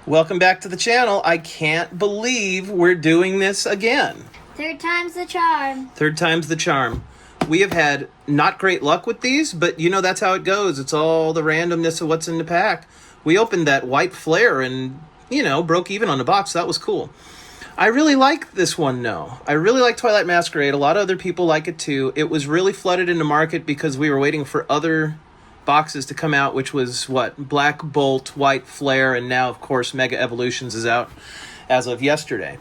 Welcome back to the channel. I can't believe we're doing this again. Third time's the charm. Third time's the charm. We have had not great luck with these, but you know that's how it goes. It's all the randomness of what's in the pack. We opened that white flare and, broke even on the box. So that was cool. I really like this one, though. I really like Twilight Masquerade. A lot of other people like it, too. It was really flooded in the market because we were waiting for other boxes to come out, which was, Black Bolt, White Flare, and now, of course, Mega Evolutions is out as of yesterday.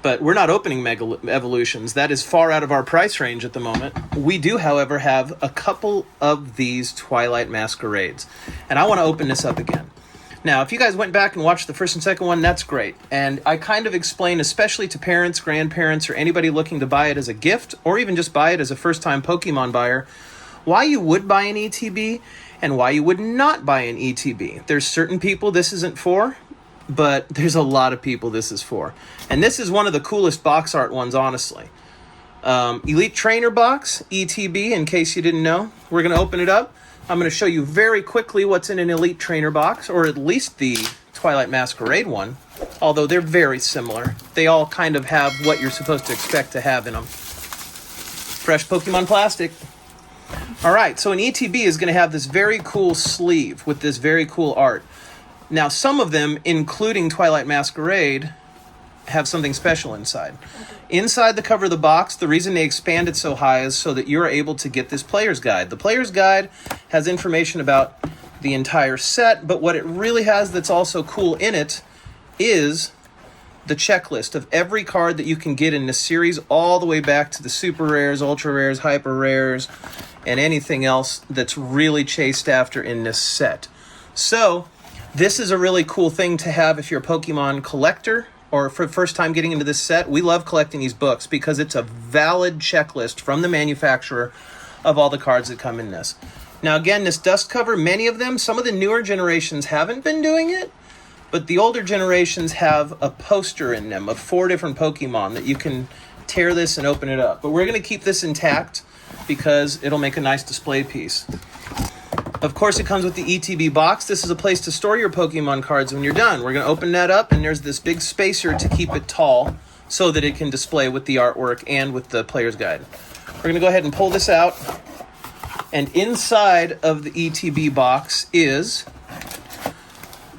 But we're not opening Mega Evolutions. That is far out of our price range at the moment. We do, however, have a couple of these Twilight Masquerades. And I want to open this up again. Now, if you guys went back and watched the first and second one, that's great. And I kind of explain, especially to parents, grandparents, or anybody looking to buy it as a gift, or even just buy it as a first-time Pokemon buyer, why you would buy an ETB and why you would not buy an ETB. There's certain people this isn't for, but there's a lot of people this is for. And this is one of the coolest box art ones, honestly. Elite Trainer box, ETB, in case you didn't know. We're going to open it up. I'm going to show you very quickly what's in an Elite Trainer box, or at least the Twilight Masquerade one, although they're very similar. They all kind of have what you're supposed to expect to have in them. Fresh Pokemon plastic. All right, so an ETB is going to have this very cool sleeve with this very cool art. Now, some of them, including Twilight Masquerade, have something special inside. Inside the cover of the box, the reason they expand it so high is so that you're able to get this player's guide. The player's guide has information about the entire set, but what it really has that's also cool in it is the checklist of every card that you can get in this series, all the way back to the super rares, ultra rares, hyper rares, and anything else that's really chased after in this set. So this is a really cool thing to have if you're a Pokemon collector or for the first time getting into this set. We love collecting these books because it's a valid checklist from the manufacturer of all the cards that come in this. Now again, this dust cover, many of them, some of the newer generations haven't been doing it, but the older generations have a poster in them of 4 different Pokemon that you can tear this and open it up. But we're going to keep this intact because it'll make a nice display piece. Of course, it comes with the ETB box. This is a place to store your Pokemon cards when you're done. We're going to open that up, and there's this big spacer to keep it tall so that it can display with the artwork and with the player's guide. We're going to go ahead and pull this out. And inside of the ETB box is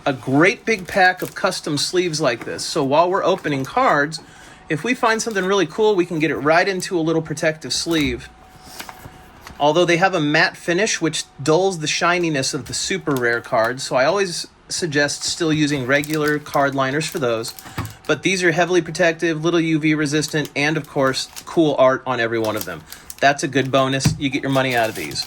a great big pack of custom sleeves like this. So while we're opening cards, if we find something really cool, we can get it right into a little protective sleeve. Although they have a matte finish, which dulls the shininess of the super rare cards, so I always suggest still using regular card liners for those. But these are heavily protective, little UV resistant, and of course, cool art on every one of them. That's a good bonus. You get your money out of these.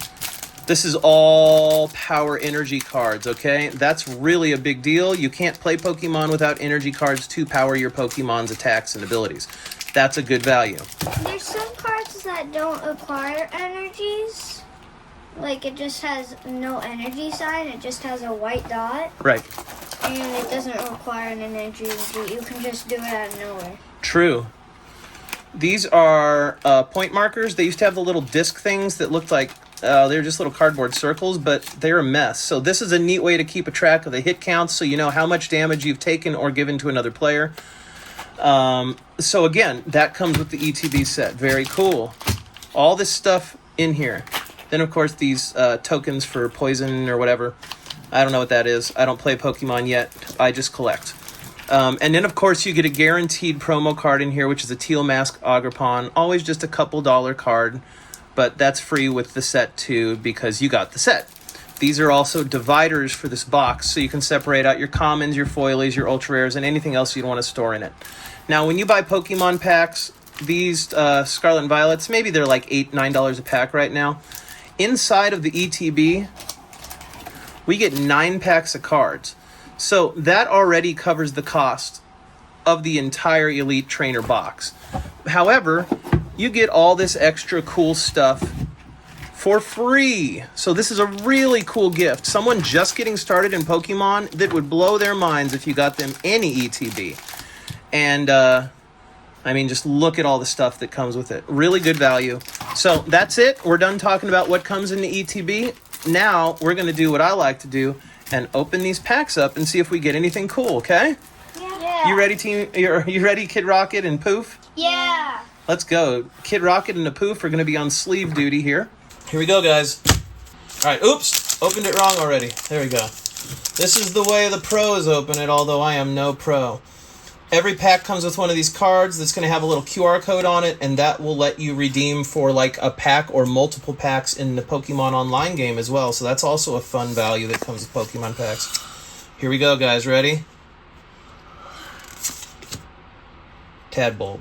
This is all power energy cards, okay? That's really a big deal. You can't play Pokemon without energy cards to power your Pokemon's attacks and abilities. That's a good value. There's some cards that don't acquire energies. Like it just has no energy sign. It just has a white dot. Right. And it doesn't require an energy. You can just do it out of nowhere. True. These are point markers. They used to have the little disc things that looked like they're just little cardboard circles, but they're a mess. So this is a neat way to keep a track of the hit counts so you know how much damage you've taken or given to another player. So again, that comes with the ETB set. Very cool. All this stuff in here. Then, of course, these tokens for poison or whatever. I don't know what that is. I don't play Pokemon yet. I just collect. And then, of course, you get a guaranteed promo card in here, which is a teal Mask Ogerpon. Always just a couple dollar card, but that's free with the set, too, because you got the set. These are also dividers for this box, so you can separate out your commons, your foilies, your ultra rares, and anything else you'd want to store in it. Now, when you buy Pokemon packs, these Scarlet and Violets, maybe they're like $8, $9 a pack right now. Inside of the ETB, we get 9 packs of cards. So that already covers the cost of the entire Elite Trainer box. However, you get all this extra cool stuff for free. So this is a really cool gift. Someone just getting started in Pokemon, that would blow their minds if you got them any ETB. And, just look at all the stuff that comes with it. Really good value. So that's it. We're done talking about what comes in the ETB. Now we're going to do what I like to do and open these packs up and see if we get anything cool, okay? Yeah. You ready, team? You ready, Kid Rocket and Poof? Yeah. Let's go. Kid Rocket and the Poof are going to be on sleeve duty here. Here we go, guys. All right, oops. Opened it wrong already. There we go. This is the way the pros open it, although I am no pro. Every pack comes with one of these cards that's going to have a little QR code on it, and that will let you redeem for like a pack or multiple packs in the Pokemon Online game as well. So that's also a fun value that comes with Pokemon packs. Here we go, guys. Ready? Tadbulb.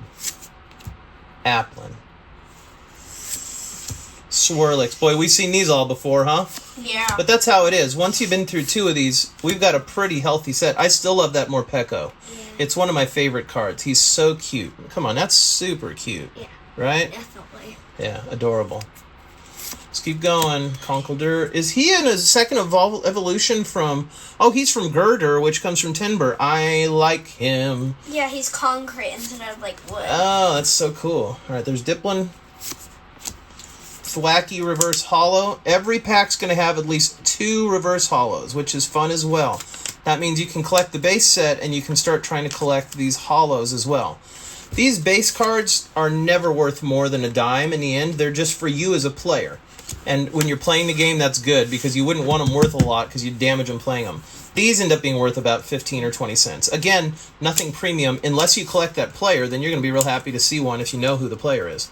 Applin. Swirlix. Boy, we've seen these all before, huh? Yeah. But that's how it is. Once you've been through 2 of these, we've got a pretty healthy set. I still love that Morpeko. Yeah. It's one of my favorite cards. He's so cute. Come on, that's super cute. Yeah. Right? Definitely. Yeah, adorable. Let's keep going. Conkeldurr. Is he in a second evolution from... Oh, he's from Girder, which comes from Timber. I like him. Yeah, he's concrete instead of like wood. Oh, that's so cool. All right, there's Dipplin. Thwacky reverse holo. Every pack's going to have at least 2 reverse holos, which is fun as well. That means you can collect the base set and you can start trying to collect these holos as well. These base cards are never worth more than a dime in the end. They're just for you as a player. And when you're playing the game, that's good because you wouldn't want them worth a lot because you'd damage them playing them. These end up being worth about 15 or 20 cents. Again, nothing premium. Unless you collect that player, then you're going to be real happy to see one if you know who the player is.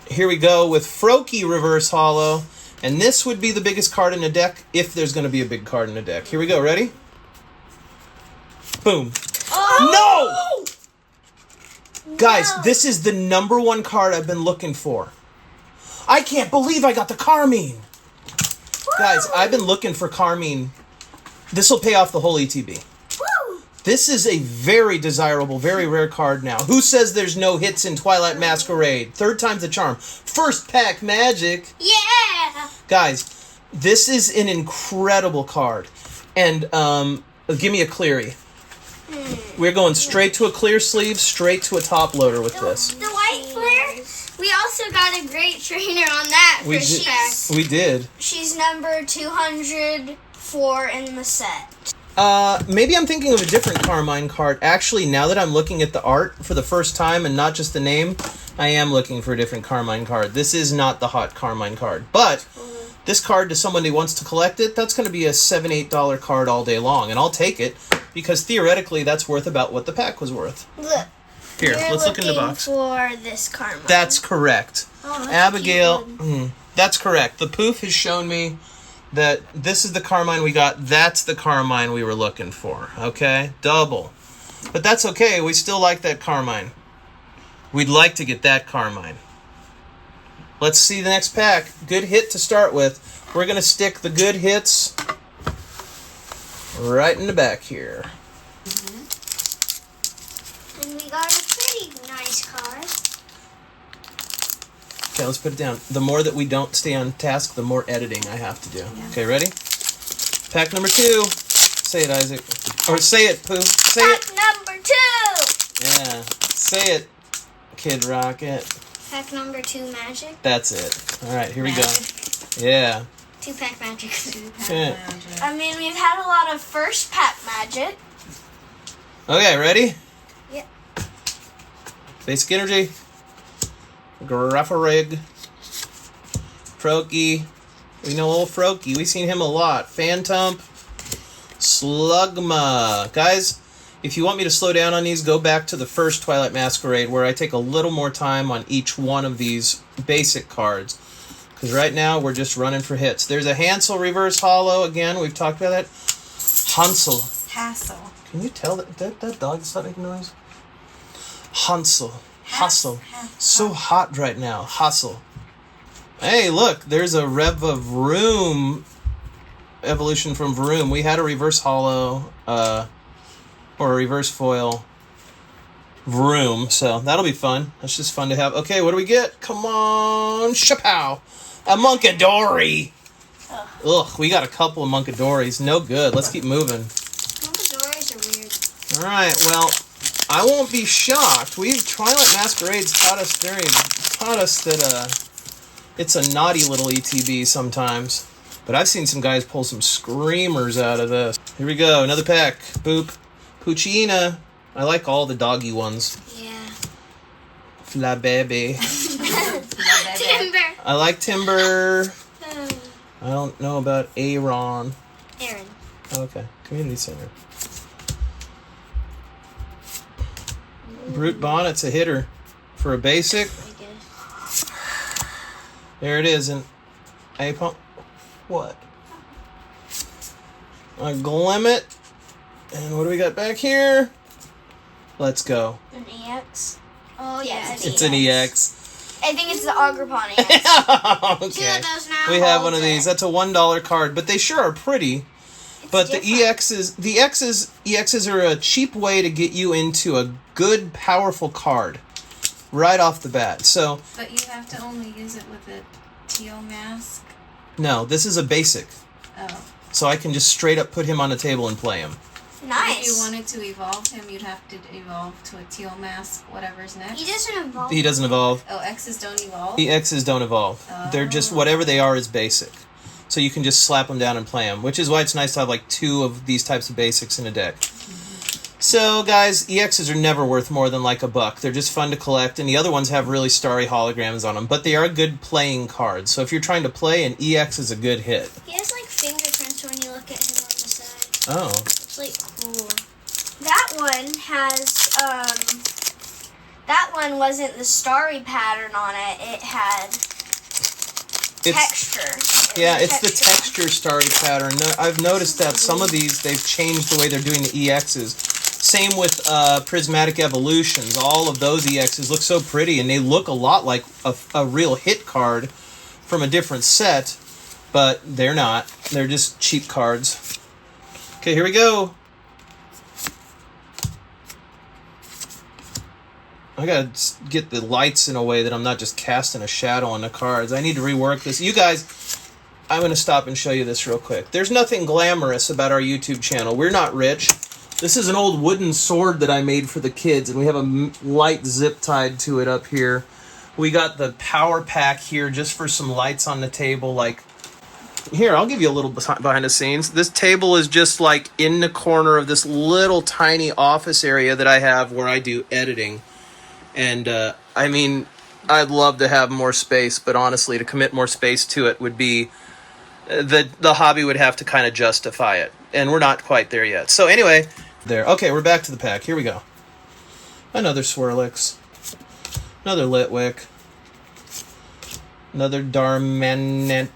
Here we go with Froakie Reverse Holo. And this would be the biggest card in the deck if there's going to be a big card in the deck. Here we go. Ready? Boom. Oh! No! Guys, this is the #1 card I've been looking for. I can't believe I got the Carmine. Guys, I've been looking for Carmine. This will pay off the whole ETB. Woo! This is a very desirable, very rare card now. Who says there's no hits in Twilight Masquerade? 3rd time's the charm. First pack magic. Yeah! Guys, this is an incredible card. And give me a Cleary. We're going straight to a clear sleeve, straight to a top loader with this. The white flare, we also got a great trainer on that first pack. We did. She's number 204 in the set. Maybe I'm thinking of a different Carmine card. Actually, now that I'm looking at the art for the first time and not just the name, I am looking for a different Carmine card. This is not the hot Carmine card. But this card, to someone who wants to collect it, that's going to be a $7, $8 card all day long. And I'll take it because theoretically that's worth about what the pack was worth. Look. Here, You're let's look in the box. For this Carmine. That's correct. Oh, that's Abigail, a cute one. that's correct. The Poof has shown me that this is the Carmine we got. That's the Carmine we were looking for. Okay? Double. But that's okay. We still like that Carmine. We'd like to get that Carmine. Let's see the next pack. Good hit to start with. We're going to stick the good hits right in the back here. And we got a pretty nice card. Okay, let's put it down. The more that we don't stay on task, the more editing I have to do. Yeah. Okay, ready? Pack number 2. Say it, Isaac. Or say it, Pooh. Say Pack it. number 2! Yeah. Say it, Kid Rocket. Pack number 2 magic. That's it. All right, here we go. Yeah. 2-pack magic. Okay. I mean, we've had a lot of first pack magic. Okay, ready? Yep. Basic energy. Graffarig. Froakie. We know old Froakie. We've seen him a lot. Phantump. Slugma. Guys, if you want me to slow down on these, go back to the first Twilight Masquerade where I take a little more time on each one of these basic cards. Because right now we're just running for hits. There's a Hansel Reverse Holo. Again, we've talked about that. Hansel. Can you tell that dog is not making noise? Hansel. Hustle. So hot right now. Hustle. Hey, look. There's a Rev of Vroom evolution from Vroom. We had a reverse holo or a reverse foil Vroom. So that'll be fun. That's just fun to have. Okay, what do we get? Come on. Shapow. A Monkadori. Ugh, we got a couple of Monkadoris. No good. Let's keep moving. Monkadoris are weird. All right, well, I won't be shocked. Twilight Masquerade's taught us that it's a naughty little ETB sometimes. But I've seen some guys pull some screamers out of this. Here we go, another pack. Boop. Poochyena. I like all the doggy ones. Yeah. Flabebe. Timber. I like Timber. I don't know about Aaron. Aaron. Okay, Community Center. Brute Bonnet's a hitter. For a basic, I guess. there it is. And a pump. What? A Glimmet. And what do we got back here? Let's go. An EX. Oh yeah, It's an EX. I think it's the Ogerpon EX. Okay. Those now We have hold one of these. it. That's a $1 card, but they sure are pretty. But different. the EXs are a cheap way to get you into a good, powerful card right off the bat. So But you have to only use it with a teal mask. no, this is a basic. Oh. So I can just straight up put him on the table and play him. Nice. If you wanted to evolve him, you'd have to evolve to a teal mask, whatever's next. He doesn't evolve. He doesn't evolve. Oh, X's don't evolve? EXs don't evolve. They're just whatever they are is basic. So you can just slap them down and play them, which is why it's nice to have like 2 of these types of basics in a deck. So guys, EXs are never worth more than like $1. They're just fun to collect, and the other ones have really starry holograms on them, but they are good playing cards. So if you're trying to play, an EX is a good hit. He has like fingerprints when you look at him on the side. Oh. It's like cool. That one has, that one wasn't the starry pattern on it. It had texture. Yeah, it's the texture starry pattern. No, I've noticed that some of these, they've changed the way they're doing the EXs. Same with Prismatic Evolutions. All of those EXs look so pretty, and they look a lot like a real hit card from a different set, but they're not. They're just cheap cards. Okay, here we go. I gotta get the lights in a way that I'm not just casting a shadow on the cards. I need to rework this. You guys, I'm gonna stop and show you this real quick. There's nothing glamorous about our YouTube channel. We're not rich. This is an old wooden sword that I made for the kids, and we have a light zip tied to it up here. We got the power pack here just for some lights on the table. Like, here, I'll give you a little behind the scenes. This table is just like in the corner of this little tiny office area that I have where I do editing. And, I mean, I'd love to have more space, but honestly, to commit more space to it would be... The hobby would have to kind of justify it. And we're not quite there yet. So anyway, there. Okay, we're back to the pack. Here we go. Another Swirlix. Another Litwick. Another Darmanian.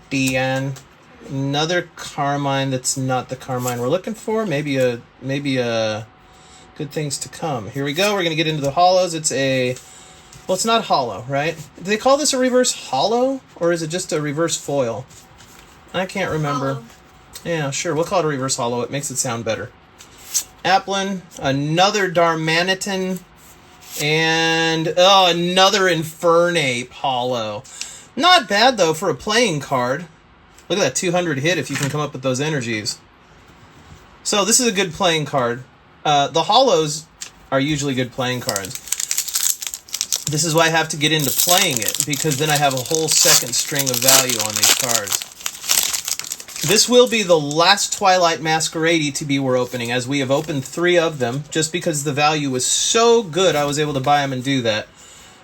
Another Carmine that's not the Carmine we're looking for. Maybe a good things to come. Here we go. We're going to get into the holos. It's a... Well, it's not holo, right? Do they call this a reverse holo? Or is it just a reverse foil? I can't remember. Holo. Yeah, sure. We'll call it a reverse holo. It makes it sound better. Applin. Another Darmanitan. And... Oh, another Infernape holo. Not bad, though, for a playing card. Look at that 200 hit if you can come up with those energies. So this is a good playing card. The holos are usually good playing cards. This is why I have to get into playing it, because then I have a whole second string of value on these cards. This will be the last Twilight Masquerade ETB we're opening, as we have opened 3 of them. Just because the value was so good, I was able to buy them and do that.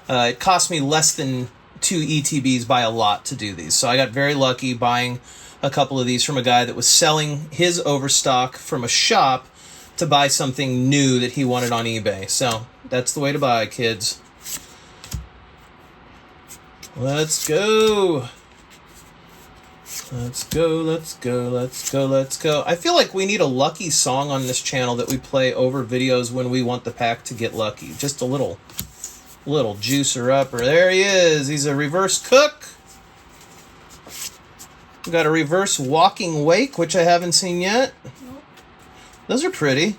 It cost me less than 2 ETBs by a lot to do these. So I got very lucky buying a couple of these from a guy that was selling his overstock from a shop to buy something new that he wanted on eBay. So that's the way to buy, kids. Let's go. Let's go, let's go, let's go, let's go. I feel like we need a lucky song on this channel that we play over videos when we want the pack to get lucky. Just a little juicer upper. There he is. He's a reverse cook. We got a reverse walking wake, which I haven't seen yet. Nope. Those are pretty.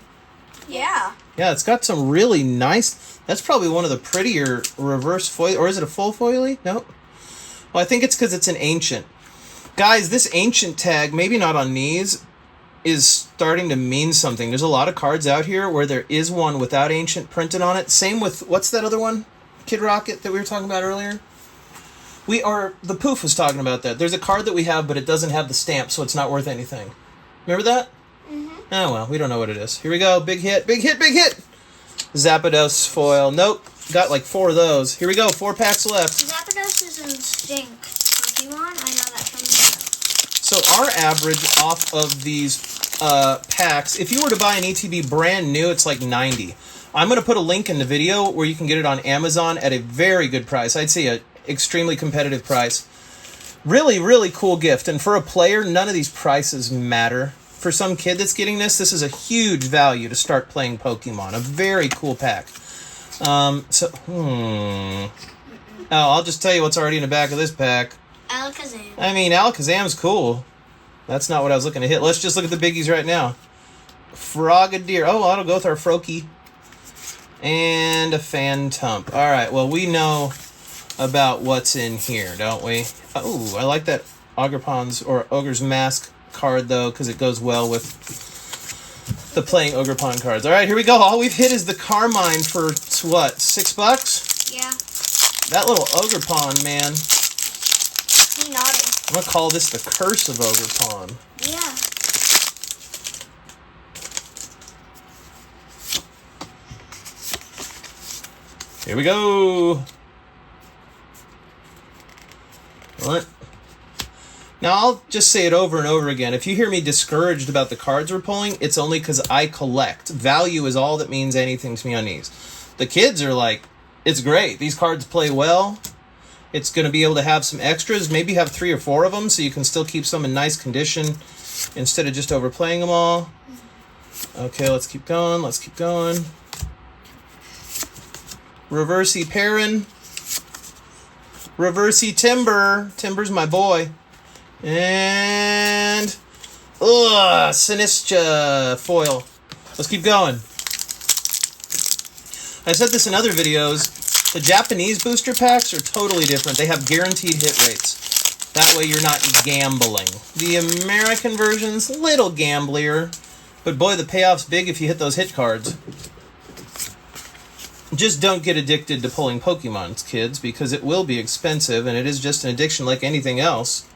Yeah. Yeah, it's got some really nice... That's probably one of the prettier reverse foil... Or is it a full foily? Nope. Well, I think it's because it's an ancient. Guys, this ancient tag, maybe not on these, is starting to mean something. There's a lot of cards out here where there is one without ancient printed on it. Same with... What's that other one? Kid Rocket that we were talking about earlier? The Poof was talking about that. There's a card that we have, but it doesn't have the stamp, so it's not worth anything. Remember that? Mm-hmm. Oh, well, we don't know what it is. Here we go. Big hit, big hit, big hit! Zapdos foil. Nope. Got like 4 of those. Here we go. 4 packs left. Zapdos is in Stink Pokemon. I know that from the show. So our average off of these packs, if you were to buy an ETB brand new, it's like 90. I'm going to put a link in the video where you can get it on Amazon at a very good price. I'd say an extremely competitive price. Really, really cool gift. And for a player, none of these prices matter. For some kid that's getting this is a huge value to start playing Pokemon. A very cool pack. Oh, I'll just tell you what's already in the back of this pack. Alakazam. I mean, Alakazam's cool. That's not what I was looking to hit. Let's just look at the biggies right now. Frogadier. Oh, that'll go with our Froakie. And a Phantump. All right, well, we know about what's in here, don't we? Oh, I like that Ogerpon's or Ogre's Mask card, though, because it goes well with the playing Ogerpon cards. All right, here we go. All we've hit is the Carmine for, what, $6? Yeah. That little Ogerpon, man. He naughty. I'm going to call this the Curse of Ogerpon. Yeah. Here we go. What? Now, I'll just say it over and over again. If you hear me discouraged about the cards we're pulling, it's only because I collect. Value is all that means anything to me on these. The kids are like, it's great. These cards play well. It's going to be able to have some extras. Maybe have 3 or 4 of them so you can still keep some in nice condition instead of just overplaying them all. Okay, let's keep going. Let's keep going. Reversey Perrin. Reversey Timber. Timber's my boy. And Sinistra foil. Let's keep going. I said this in other videos. The Japanese booster packs are totally different. They have guaranteed hit rates. That way you're not gambling. The American version's a little gamblier, but boy, the payoff's big if you hit those hit cards. Just don't get addicted to pulling Pokemons, kids, because it will be expensive, and it is just an addiction like anything else.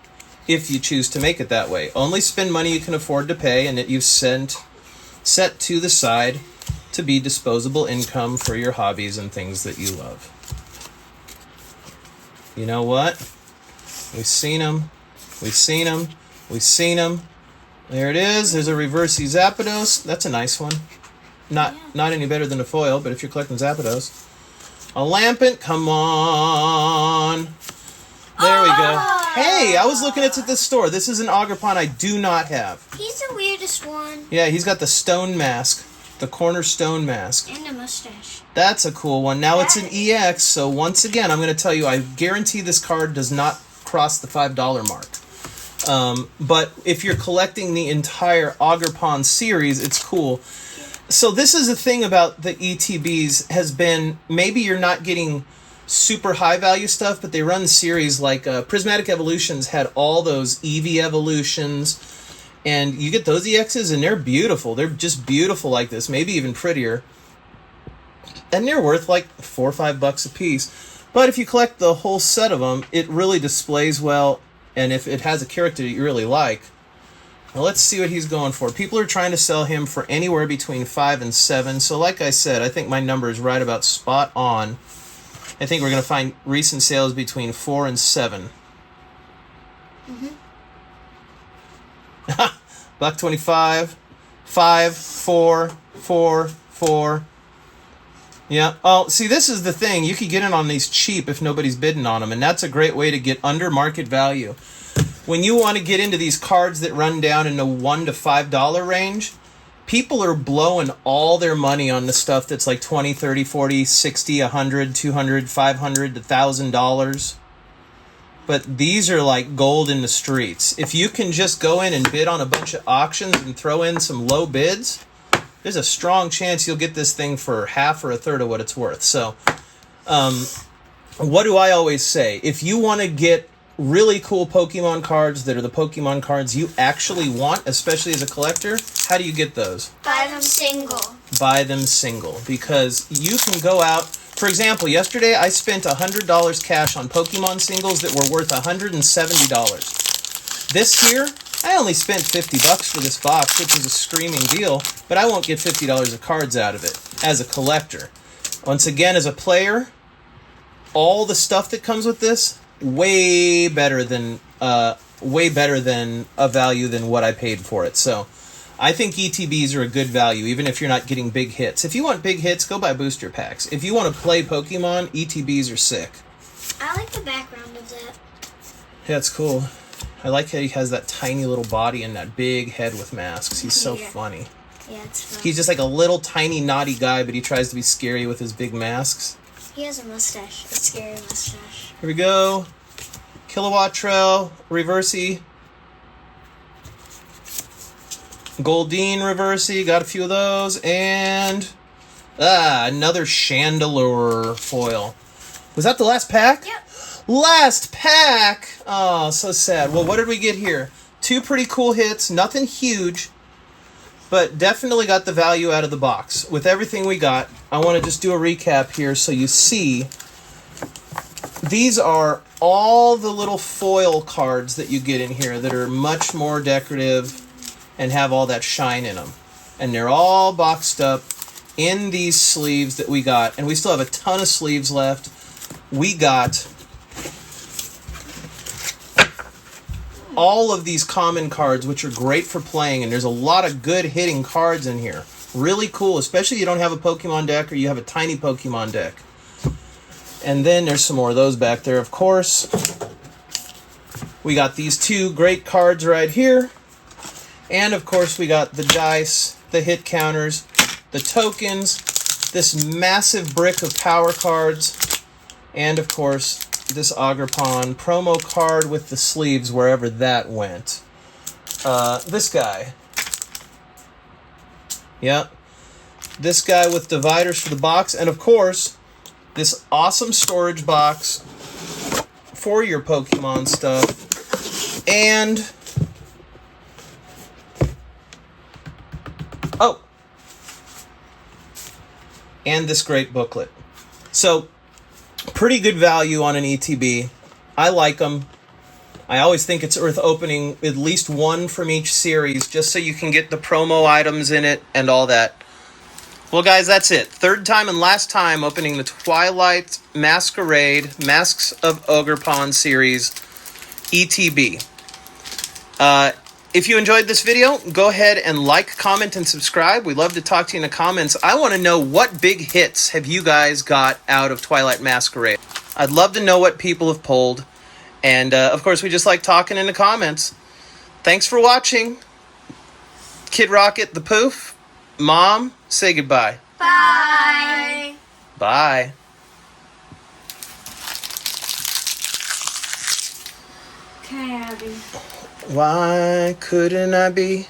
If you choose to make it that way. Only spend money you can afford to pay and that you've set to the side to be disposable income for your hobbies and things that you love. You know what? We've seen them. We've seen them. We've seen them. There it is. There's a Reversey Zapdos. That's a nice one. Not any better than a foil, but if you're collecting Zapdos. A Lampent. Come on. There we go. Hey, I was looking at it at this store. This is an Ogerpon I do not have. He's the weirdest one. Yeah, he's got the stone mask. The corner stone mask. And a mustache. That's a cool one. Now it's an EX, so once again, I'm going to tell you, I guarantee this card does not cross the $5 mark. But if you're collecting the entire Ogerpon series, it's cool. So this is the thing about the ETBs has been, maybe you're not getting super high value stuff, but they run series like Prismatic Evolutions had all those Eevee evolutions, and you get those EXs and they're beautiful. They're just beautiful like this, maybe even prettier. And they're worth like $4 or $5 a piece. But if you collect the whole set of them, it really displays well, and if it has a character that you really like. Now let's see what he's going for. People are trying to sell him for anywhere between 5 and 7. So like I said, I think my number is right about spot on. I think we're going to find recent sales between 4 and 7. $1.25. 5, 4, 4, 4. Yeah. Oh, see, this is the thing. You could get in on these cheap if nobody's bidding on them, and that's a great way to get under market value. When you want to get into these cards that run down in the $1 to $5 range, people are blowing all their money on the stuff that's like $20, $30, $40, $60, $100, $200, $500, $1,000. But these are like gold in the streets. If you can just go in and bid on a bunch of auctions and throw in some low bids, there's a strong chance you'll get this thing for half or a third of what it's worth. So, what do I always say? If you want to get really cool Pokemon cards that are the Pokemon cards you actually want, especially as a collector, how do you get those? Buy them single. Buy them single. Because you can go out, For example, yesterday I spent $100 cash on Pokemon singles that were worth $170. This year, I only spent $50 for this box, which is a screaming deal, but I won't get $50 of cards out of it as a collector. Once again, as a player, all the stuff that comes with this, way better than a value than what I paid for it. So I think ETBs are a good value, even if you're not getting big hits. If you want big hits, go buy booster packs. If you want to play Pokemon, ETBs are sick. I like the background of that. Yeah, it's cool. I like how he has that tiny little body and that big head with masks. He's so funny. Yeah, it's fun. He's just like a little tiny naughty guy, but he tries to be scary with his big masks. He has a mustache, a scary mustache. Here we go. Kilowatt Trail, Reversey. Goldeen Reversey, got a few of those. And another Chandelure foil. Was that the last pack? Yep. Last pack! Oh, so sad. Well, what did we get here? 2 pretty cool hits, nothing huge, but definitely got the value out of the box. With everything we got, I want to just do a recap here so you see. These are all the little foil cards that you get in here that are much more decorative and have all that shine in them. And they're all boxed up in these sleeves that we got. And we still have a ton of sleeves left. We got all of these common cards, which are great for playing, and there's a lot of good hitting cards in here. Really cool, especially if you don't have a Pokemon deck or you have a tiny Pokemon deck. And then there's some more of those back there, of course. We got these 2 great cards right here. And, of course, we got the dice, the hit counters, the tokens, this massive brick of power cards, and, of course, this Ogerpon promo card with the sleeves wherever that went. This guy. Yep. This guy with dividers for the box. And, of course, this awesome storage box for your Pokemon stuff. And and this great booklet. So, pretty good value on an ETB. I like them. I always think it's worth opening at least one from each series just so you can get the promo items in it and all that. Well, guys, that's it. 3rd time and last time opening the Twilight Masquerade Masks of Ogerpon series ETB. If you enjoyed this video, go ahead and like, comment, and subscribe. We'd love to talk to you in the comments. I want to know what big hits have you guys got out of Twilight Masquerade. I'd love to know what people have pulled. And, of course, we just like talking in the comments. Thanks for watching. Kid Rocket the Poof. Mom, say goodbye. Bye. Bye. Okay, Abby. Why couldn't I be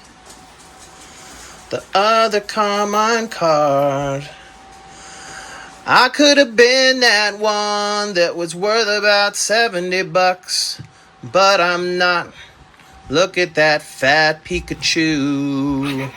the other Carmine card? I could have been that one that was worth about $70, but I'm not. Look at that fat Pikachu.